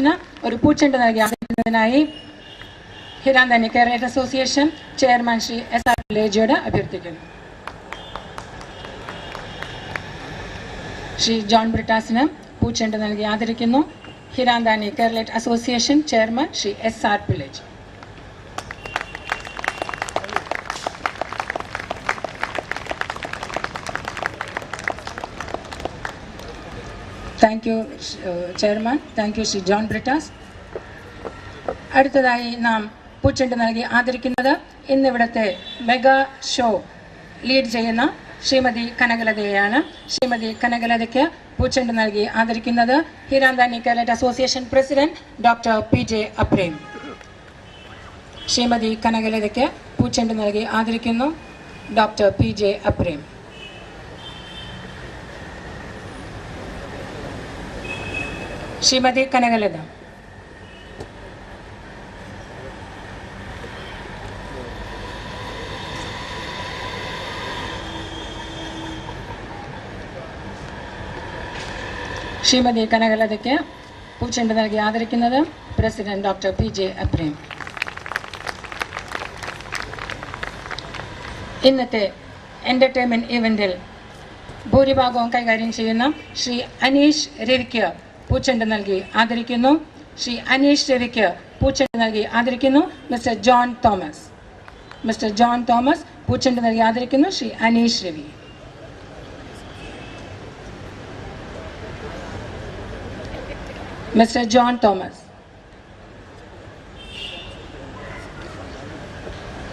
ബ്രിട്ടാസിന് ഒരു പൂച്ചെണ്ട് നൽകി ആദരിക്കുന്നതിനായി Hiranandani Kerala association chairman Shri SR പിള്ളേജിയോട് അഭ്യർത്ഥിക്കുന്നു. ശ്രീ ജോൺ ബ്രിട്ടാസിന് പൂച്ചെണ്ട് നൽകി ആദരിക്കുന്നു. Hiranandani Kerala association chairman Shri SR Pillaiji. Thank you chairman. Thank you Shri John Brittas. അടുത്തതായി നാം പൂച്ചെണ്ട് നൽകി ആദരിക്കുന്നത് ഇന്നിവിടുത്തെ മെഗാ ഷോ ലീഡ് ചെയ്യുന്ന ശ്രീമതി കനകലതയാണ്. ശ്രീമതി കനകലതയ്ക്ക് പൂച്ചെണ്ട് നൽകി ആദരിക്കുന്നത് Hiranandani Kerala association president doctor PJ Aprem. Shrimati കനകലതയ്ക്ക് പൂച്ചെണ്ട് നൽകി ആദരിക്കുന്നു ഡോക്ടർ PJ അപ്രേം. ശ്രീമതി കനകലത. ശ്രീമതി കനകലതയ്ക്ക് പൂച്ചെണ്ട് നൽകി ആദരിക്കുന്നത് പ്രസിഡന്റ് ഡോക്ടർ PJ അപ്രേം. ഇന്നത്തെ എൻ്റർടൈൻമെൻറ്റ് ഇവൻറ്റിൽ ഭൂരിഭാഗവും കൈകാര്യം ചെയ്യുന്ന ശ്രീ അനീഷ് രവിക്ക് പൂച്ചെണ്ട് നൽകി ആദരിക്കുന്നു. ശ്രീ അനീഷ് രവിക്ക് പൂച്ചെണ്ട് നൽകി ആദരിക്കുന്നു മിസ്റ്റർ ജോൺ തോമസ്. മിസ്റ്റർ ജോൺ തോമസ് പൂച്ചെണ്ട് നൽകി ആദരിക്കുന്നു Shri Aneesh Ravi. Mister John Thomas.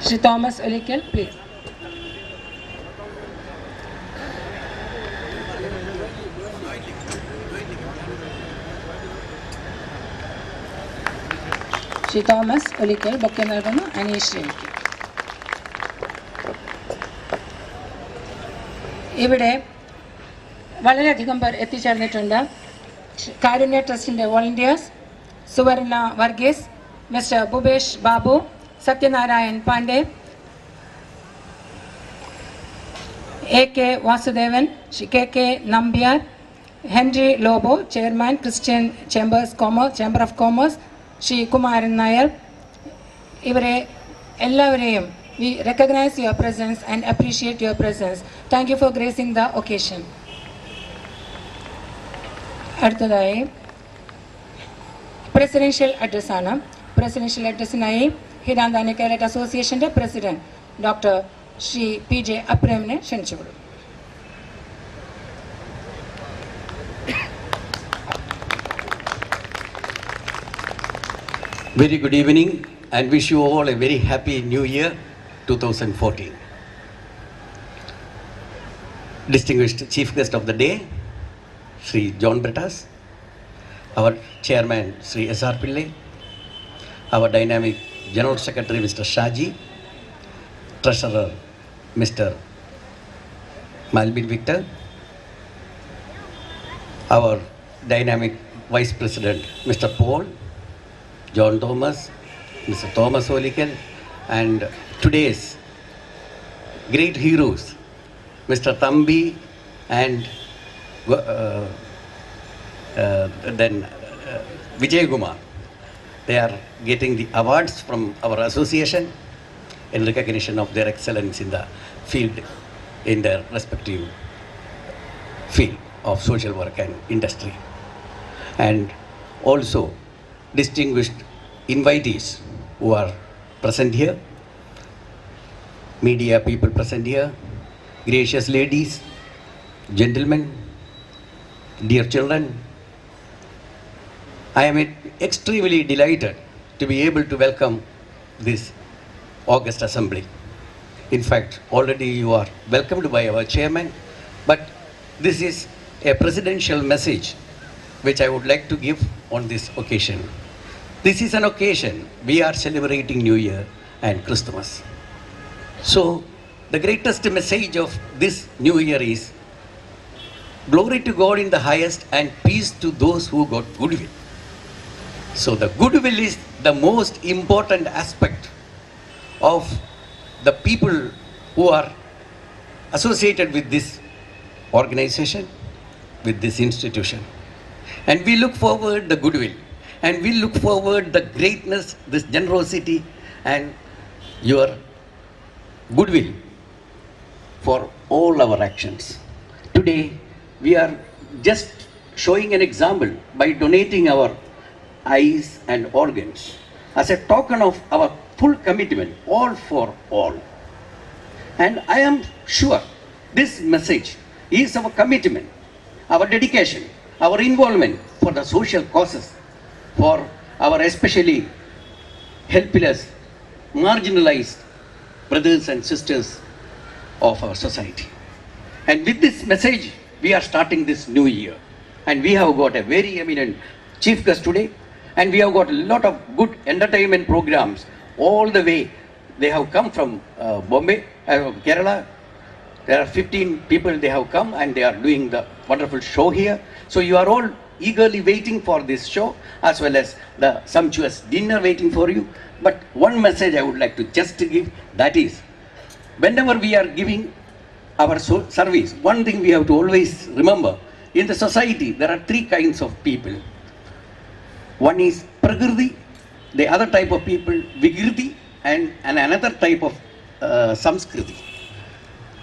Shri Thomas Olickal please. Shri Thomas Olickal bouquet നൽകുന്നു അനീഷ് രവിക്ക്. ഇവിടെ വളരെയധികം പേർ എത്തിച്ചേർന്നിട്ടുണ്ട്. കാരുണ്യ ട്രസ്റ്റിൻ്റെ volunteers Suvarna Varghese, mister Bhupesh Babu, Satyanarayan Pandey, AK Vasudevan, Shri KK Nambiar, Henry Lobo chairman Christian chamber of commerce, Shri Kumaran Nair. ഇവരെ എല്ലാവരെയും we recognize your presence and appreciate your presence. Thank you for gracing the occasion. അടുത്തതായി പ്രസിഡൻഷ്യൽ അഡ്രസ്സാണ്. പ്രസിഡൻഷ്യൽ അഡ്രസ്സിനായി ഹിരാന്താനി കേരള അസോസിയേഷൻ്റെ president doctor Shri PJ അപ്രേമിനെ ക്ഷണിച്ചുകൊള്ളും. Very good evening and wish you all a very happy new year 2014. Distinguished chief guest of the day, Sri John Brittas, our chairman Sri SR Pillai, our dynamic general secretary Mr. Shaji, treasurer Mr. Malvin Victor, our dynamic vice president Mr. Paul, John Thomas, Mr. Thomas Olikel, and today's great heroes, Mr. Thambi and then Vijay Kumar. They are getting the awards from our association in recognition of their excellence in the field, in their respective field of social work and industry. And also distinguished invitees who are present here, media people present here, gracious ladies, gentlemen, dear children. I am extremely delighted to be able to welcome this August Assembly. In fact, already you are welcomed by our chairman, but this is a presidential message which I would like to give on this occasion. This is an occasion we are celebrating New Year and Christmas. So the greatest message of this New Year is glory to God in the highest and peace to those who got goodwill. So the goodwill is the most important aspect of the people who are associated with this organization, with this institution. And we look forward the goodwill. And we look forward the greatness, this generosity, and your goodwill for all our actions. Today, we are just showing an example by donating our eyes and organs as a token of our full commitment, all for all. And I am sure this message is our commitment, our dedication, our involvement for the social causes, for our especially helpless, marginalized brothers and sisters of our society. And with this message, we are starting this new year. And we have got a very eminent chief guest today. And we have got a lot of good entertainment programs all the way. They have come from Bombay, Kerala. There are 15 people, they have come and they are doing the wonderful show here. So you are all eagerly waiting for this show, as well as the sumptuous dinner waiting for you. But one message I would like to just give, that is, whenever we are giving our service, one thing we have to always remember, in the society, there are three kinds of people. One is Prakriti, the other type of people, Vikriti, and another type of Samskriti.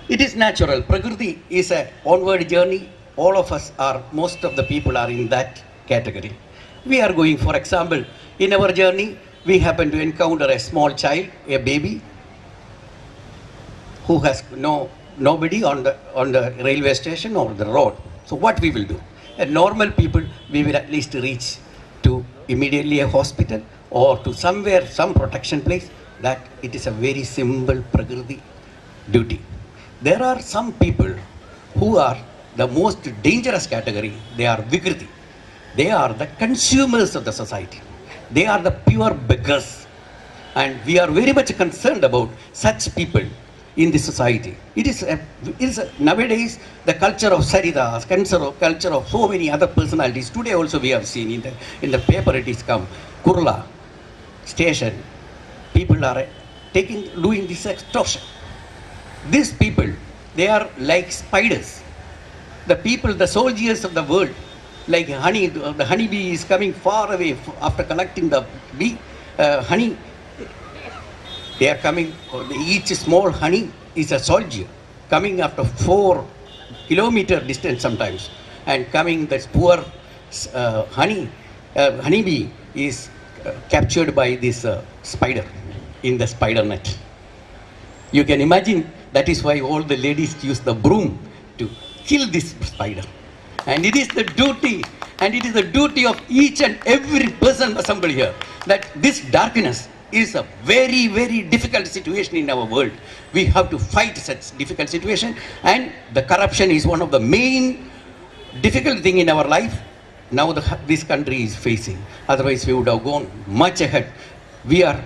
It is natural. Prakriti is an onward journey. All of us are, most of the people are in that category. We are going, for example, in our journey, we happen to encounter a small child, a baby, who has nobody on the railway station or the road. So what we will do? A normal people, we will at least reach to immediately a hospital or to somewhere, some protection place. That it is a very simple Prakriti duty. There are some people who are the most dangerous category. They are Vikriti. They are the consumers of the society. They are the pure beggars. And we are very much concerned about such people in the society. It is nowadays the culture of Saridas, culture of so many other personalities. Today also we have seen in the paper it is come, Kurla station, people are doing this extortion. These people, they are like spiders. The people, the soldiers of the world, like honey, the honeybee is coming far away after collecting the honey. They are coming, each small honey is a soldier coming after 4 kilometer distance sometimes, and coming this poor honeybee is captured by this spider in the spider net. You can imagine that is why all the ladies use the broom to kill this spider. And it is the duty, and it is the duty of each and every person assembled here, that this darkness is a very, very difficult situation in our world. We have to fight such difficult situation, and the corruption is one of the main difficult thing in our life. Now this country is facing. Otherwise we would have gone much ahead. We are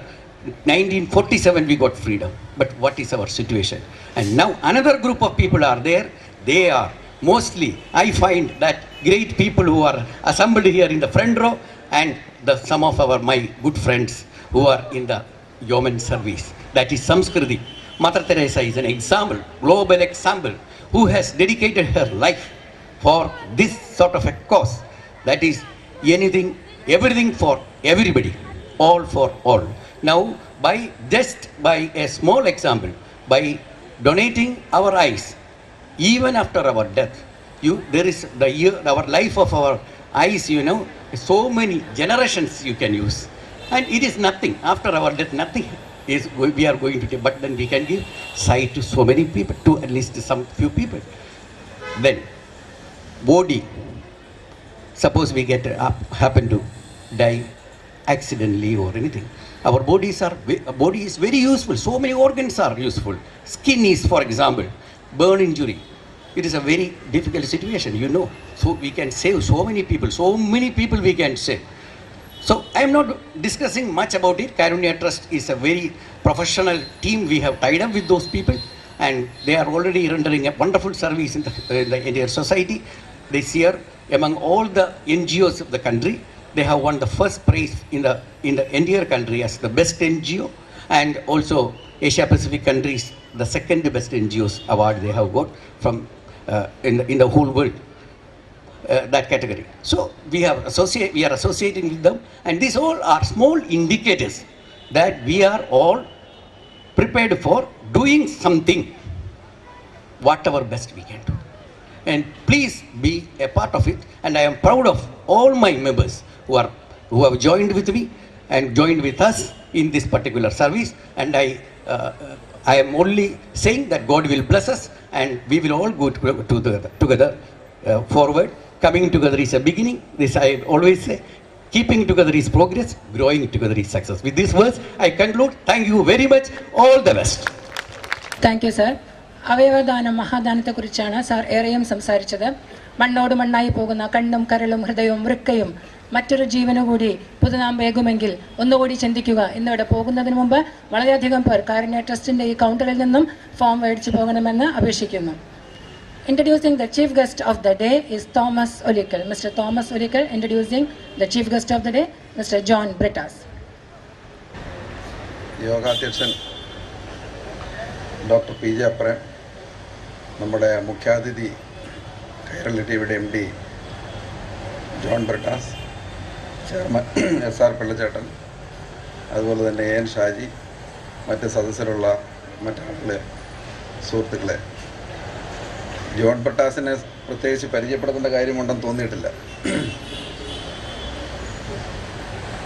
1947 we got freedom, but what is our situation? And now another group of people are there. They are mostly, I find that great people who are assembled here in the front row, and some of my good friends who are in the yeoman service. That is Samskriti. Mother Teresa is an example, global example, who has dedicated her life for this sort of a cause. That is anything, everything for everybody, all for all. Now, just by a small example, by donating our eyes, even after our death, there is our life of our eyes, so many generations you can use. And it is nothing. After our death, nothing is we are going to do. But then we can give sight to so many people, to at least some few people. Then, body. Suppose we happen to die accidentally or anything. Our body is very useful. So many organs are useful. Skin is, for example, burn injury. It is a very difficult situation, So we can save so many people. So many people we can save. So I am not discussing much about it. Karunya Trust is a very professional team. We have tied up with those people, and they are already rendering a wonderful service in the entire society. This year, among all the NGOs of the country, they have won the first prize in the entire country as the best NGO, and also Asia Pacific countries, the second best NGOs award they have got from in the whole world. that category. So we are associating with them, and these all are small indicators that we are all prepared for doing something, whatever best we can do. And please be a part of it. And I am proud of all my members who have joined with me and joined with us in this particular service. And I am only saying that God will bless us, and we will all go together forward. Coming together is a beginning. This I always say. Keeping together is progress. Growing together is success. With these words, I conclude. Thank you very much. All the best. Thank you, sir. അവയവദാനം മഹാദാനത്തെക്കുറിച്ചാണ് sir ഏറെയും സംസാരിച്ചത്. മണ്ണോട് മണ്ണായി പോകുന്ന കണ്ണും കരളും ഹൃദയവും വൃക്കയും മറ്റൊരു ജീവനു കൂടി പുതുനാമ്പേകുമെങ്കിൽ ഒന്നുകൂടി ചിന്തിക്കുക. ഇന്നിവിടെ പോകുന്നതിന് മുമ്പ് വളരെയധികം പേർ കാരുണ്യ ട്രസ്റ്റിൻ്റെ ഈ കൗണ്ടറിൽ നിന്നും ഫോം മേടിച്ചു പോകണമെന്ന് അപേക്ഷിക്കുന്നു. Introducing the chief guest of the day is Thomas Ulikal. Mr. Thomas Ulikal introducing the chief guest of the day, Mr. John Brittas. യോഗാധ്യക്ഷൻ ഡോക്ടർ പി ജെ അപ്രൻ, നമ്മുടെ മുഖ്യാതിഥി കൈരളി ടിവിയുടെ MD John Brittas, chairman SR പിള്ളച്ചേട്ടൻ, അതുപോലെ തന്നെ AN ഷാജി, മറ്റ് സദസ്സിലുള്ള മറ്റാളുകളെ, സുഹൃത്തുക്കളെ, ജോൺ ബ്രിട്ടാസിനെ പ്രത്യേകിച്ച് പരിചയപ്പെടുത്തേണ്ട കാര്യമുണ്ടെന്ന് തോന്നിയിട്ടില്ല.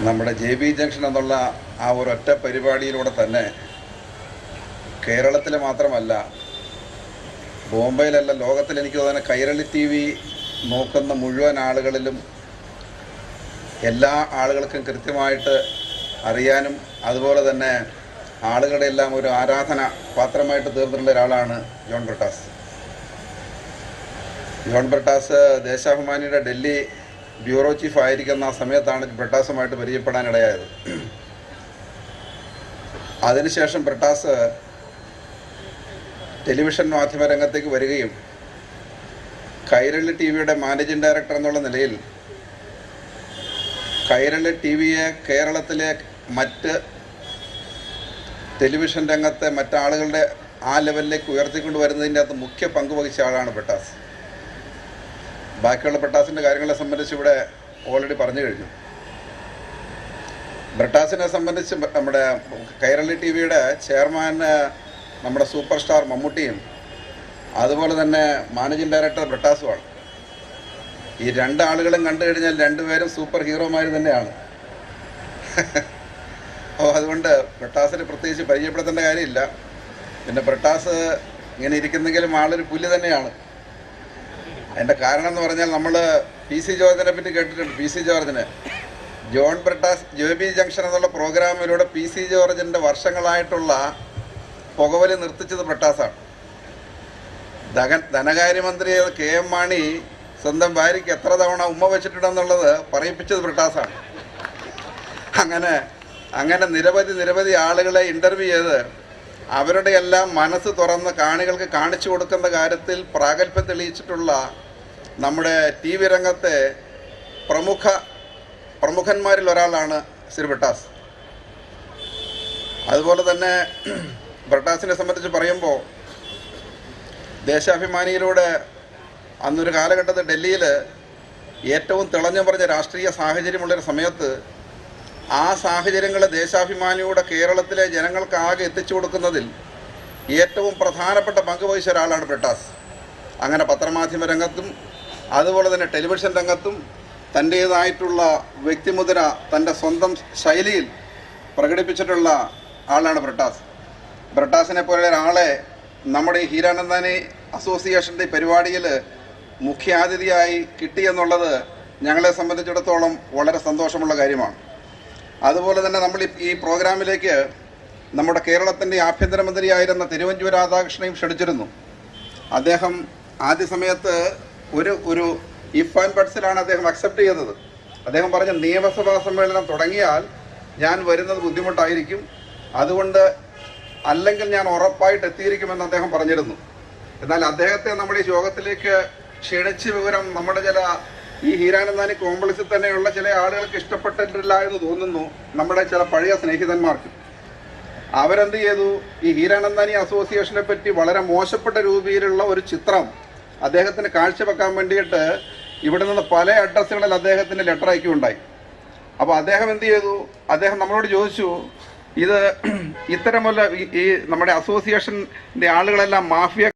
നമ്മുടെ JB ജംഗ്ഷൻ എന്നുള്ള ആ ഒരൊറ്റ പരിപാടിയിലൂടെ തന്നെ കേരളത്തിൽ മാത്രമല്ല, ബോംബെയിലല്ല, ലോകത്തിൽ എനിക്ക് തോന്നുന്നത് കൈരളി TV നോക്കുന്ന മുഴുവൻ ആളുകളിലും എല്ലാ ആളുകൾക്കും കൃത്യമായിട്ട് അറിയാനും അതുപോലെ തന്നെ ആളുകളുടെ എല്ലാം ഒരു ആരാധന പാത്രമായിട്ട് തീർന്നിട്ടുള്ള ഒരാളാണ് ജോൺ ബ്രിട്ടാസ്. ജോൺ ബ്രിട്ടാസ് ദേശാഭിമാനിയുടെ ഡൽഹി ബ്യൂറോ ചീഫ് ആയിരിക്കുന്ന ആ സമയത്താണ് ബ്രിട്ടാസുമായിട്ട് പരിചയപ്പെടാനിടയായത്. അതിനുശേഷം ബ്രിട്ടാസ് ടെലിവിഷൻ മാധ്യമ രംഗത്തേക്ക് വരികയും കൈരളി TVയുടെ മാനേജിംഗ് ഡയറക്ടർ എന്നുള്ള നിലയിൽ കൈരളി TVയെ കേരളത്തിലെ മറ്റ് ടെലിവിഷൻ രംഗത്തെ മറ്റാളുകളുടെ ആ ലെവലിലേക്ക് ഉയർത്തിക്കൊണ്ട് വരുന്നതിൻ്റെ അകത്ത് മുഖ്യ പങ്ക് വഹിച്ച ആളാണ് ബ്രിട്ടാസ്. ബാക്കിയുള്ള ബ്രിട്ടാസിൻ്റെ കാര്യങ്ങളെ സംബന്ധിച്ച് ഇവിടെ ഓൾറെഡി പറഞ്ഞു കഴിഞ്ഞു. ബ്രിട്ടാസിനെ സംബന്ധിച്ച് നമ്മുടെ കൈരളി TVയുടെ ചെയർമാൻ നമ്മുടെ സൂപ്പർ സ്റ്റാർ മമ്മൂട്ടിയും അതുപോലെ തന്നെ മാനേജിംഗ് ഡയറക്ടർ ബ്രിട്ടാസുമാണ്. ഈ രണ്ടാളുകളും കണ്ടു കഴിഞ്ഞാൽ രണ്ടുപേരും സൂപ്പർ ഹീറോമാർ തന്നെയാണ്. അപ്പോൾ അതുകൊണ്ട് ബ്രിട്ടാസിനെ പ്രത്യേകിച്ച് പരിചയപ്പെടുത്തേണ്ട കാര്യമില്ല. പിന്നെ ബ്രിട്ടാസ് ഇങ്ങനെ ഇരിക്കുന്നെങ്കിലും ആളൊരു പുല്ല് തന്നെയാണ്. അതിൻ്റെ കാരണം എന്ന് പറഞ്ഞാൽ നമ്മൾ PC ജോർജിനെ പറ്റി കേട്ടിട്ടുണ്ട്. PC ജോർജിനെ ജോൺ ബ്രിട്ടാസ് JB ജംഗ്ഷൻ എന്നുള്ള പ്രോഗ്രാമിലൂടെ PC ജോർജിൻ്റെ വർഷങ്ങളായിട്ടുള്ള പുകവലി നിർത്തിച്ചത് ബ്രിട്ടാസാണ്. ധനകാര്യമന്ത്രി KM മാണി സ്വന്തം ഭാര്യയ്ക്ക് എത്ര തവണ ഉമ്മ വെച്ചിട്ടുണ്ടെന്നുള്ളത് പറയിപ്പിച്ചത് ബ്രിട്ടാസാണ്. അങ്ങനെ നിരവധി ആളുകളെ ഇൻ്റർവ്യൂ ചെയ്ത് അവരുടെ എല്ലാം മനസ്സ് തുറന്ന് കാണികൾക്ക് കാണിച്ചു കൊടുക്കുന്ന കാര്യത്തിൽ പ്രാഗൽഭ്യം തെളിയിച്ചിട്ടുള്ള നമ്മുടെ TV രംഗത്തെ പ്രമുഖന്മാരിൽ ഒരാളാണ് ശ്രീ ബ്രിട്ടാസ്. അതുപോലെ തന്നെ ബ്രിട്ടാസിനെ സംബന്ധിച്ച് പറയുമ്പോൾ ദേശാഭിമാനിയിലൂടെ അന്നൊരു കാലഘട്ടത്തിൽ ഡൽഹിയിൽ ഏറ്റവും തിളഞ്ഞു പറഞ്ഞ രാഷ്ട്രീയ സാഹചര്യമുള്ളൊരു സമയത്ത് ആ സാഹചര്യങ്ങൾ ദേശാഭിമാനിയുടെ കേരളത്തിലെ ജനങ്ങൾക്ക് ആകെ എത്തിച്ചു കൊടുക്കുന്നതിൽ ഏറ്റവും പ്രധാനപ്പെട്ട പങ്ക് വഹിച്ച ഒരാളാണ് ബ്രിട്ടാസ്. അങ്ങനെ പത്രമാധ്യമ രംഗത്തും അതുപോലെ തന്നെ ടെലിവിഷൻ രംഗത്തും തൻ്റേതായിട്ടുള്ള വ്യക്തിമുദ്ര തൻ്റെ സ്വന്തം ശൈലിയിൽ പ്രകടിപ്പിച്ചിട്ടുള്ള ആളാണ് ബ്രിട്ടാസ്. ബ്രിട്ടാസിനെ പോലെ ഒരാളെ നമ്മുടെ ഈ ഹീരാനന്ദാനി അസോസിയേഷൻ്റെ പരിപാടിയിൽ മുഖ്യാതിഥിയായി കിട്ടിയെന്നുള്ളത് ഞങ്ങളെ സംബന്ധിച്ചിടത്തോളം വളരെ സന്തോഷമുള്ള കാര്യമാണ്. അതുപോലെ തന്നെ നമ്മൾ ഈ പ്രോഗ്രാമിലേക്ക് നമ്മുടെ കേരളത്തിൻ്റെ ആഭ്യന്തരമന്ത്രിയായിരുന്ന തിരുവഞ്ചൂർ രാധാകൃഷ്ണനെയും ക്ഷണിച്ചിരുന്നു. അദ്ദേഹം ആദ്യ സമയത്ത് ഒരു ഇഫ് ആൻഡ് ബട്ട്സിലാണ് അദ്ദേഹം അക്സെപ്റ്റ് ചെയ്തത്. അദ്ദേഹം പറഞ്ഞ നിയമസഭാ സമ്മേളനം തുടങ്ങിയാൽ ഞാൻ വരുന്നത് ബുദ്ധിമുട്ടായിരിക്കും, അതുകൊണ്ട് അല്ലെങ്കിൽ ഞാൻ ഉറപ്പായിട്ട് എത്തിയിരിക്കുമെന്ന് അദ്ദേഹം പറഞ്ഞിരുന്നു. എന്നാൽ അദ്ദേഹത്തെ നമ്മുടെ ഈ യോഗത്തിലേക്ക് ക്ഷണിച്ച വിവരം നമ്മുടെ ചില ഈ ഹീരാനന്ദാനി കോംപ്ലക്സിൽ തന്നെയുള്ള ചില ആളുകൾക്ക് ഇഷ്ടപ്പെട്ടിട്ടില്ല എന്ന് തോന്നുന്നു. നമ്മുടെ ചില പഴയ സ്നേഹിതന്മാർക്ക് അവരെന്ത് ചെയ്തു, ഈ ഹീരാനന്ദാനി അസോസിയേഷനെ പറ്റി വളരെ മോശപ്പെട്ട രൂപയിലുള്ള ഒരു ചിത്രം അദ്ദേഹത്തിന് കാഴ്ചവെക്കാൻ വേണ്ടിയിട്ട് ഇവിടെ നിന്ന് പല അഡ്രസ്സുകളിൽ അദ്ദേഹത്തിന് ലെറ്റർ അയക്കുകയുണ്ടായി. അപ്പോൾ അദ്ദേഹം എന്ത് ചെയ്തു? അദ്ദേഹം നമ്മളോട് ചോദിച്ചു, ഇത് ഇത്തരമുള്ള ഈ നമ്മുടെ അസോസിയേഷൻ്റെ ആളുകളെല്ലാം മാഫിയ